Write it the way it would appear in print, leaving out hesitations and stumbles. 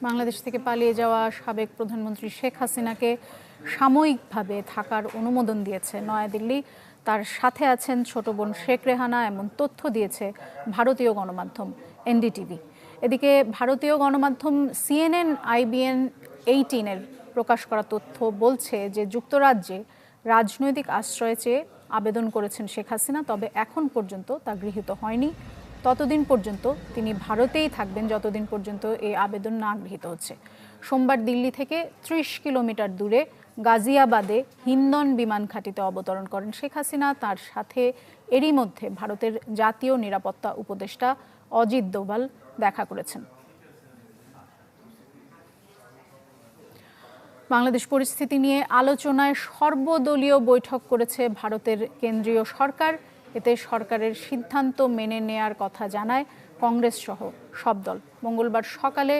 বাংলাদেশ থেকে পালিয়ে যাওয়া সাবেক প্রধানমন্ত্রী শেখ হাসিনাকে সাময়িকভাবে থাকার অনুমোদন দিয়েছে নয়াদিল্লি। তার সাথে আছেন ছোট বোন শেখ রেহানা, এমন তথ্য দিয়েছে ভারতীয় গণমাধ্যম এনডিটিভি। এদিকে ভারতীয় গণমাধ্যম CNN IBN 18-এর প্রকাশ করা তথ্য বলছে যে যুক্তরাজ্যে রাজনৈতিক আশ্রয় চেয়ে আবেদন করেছেন শেখ হাসিনা, তবে এখন পর্যন্ত তা গৃহীত হয়নি। ততদিন পর্যন্ত তিনি ভারতেই থাকবেন যতদিন পর্যন্ত এই আবেদন না গৃহীত হচ্ছে। সোমবার দিল্লি থেকে 30 কিলোমিটার দূরে গাজিয়াবাদে হিন্দন বিমান ঘাঁটিতে অবতরণ করেন শেখ হাসিনা। তার সাথে এরই মধ্যে ভারতের জাতীয় নিরাপত্তা উপদেষ্টা অজিত দোভাল দেখা করেছেন। বাংলাদেশ পরিস্থিতি নিয়ে আলোচনায় সর্বদলীয় বৈঠক করেছে ভারতের কেন্দ্রীয় সরকার। এতে সরকারের সিদ্ধান্ত মেনে নেয়ার কথা জানায় কংগ্রেস সহ সব দল। মঙ্গলবার সকালে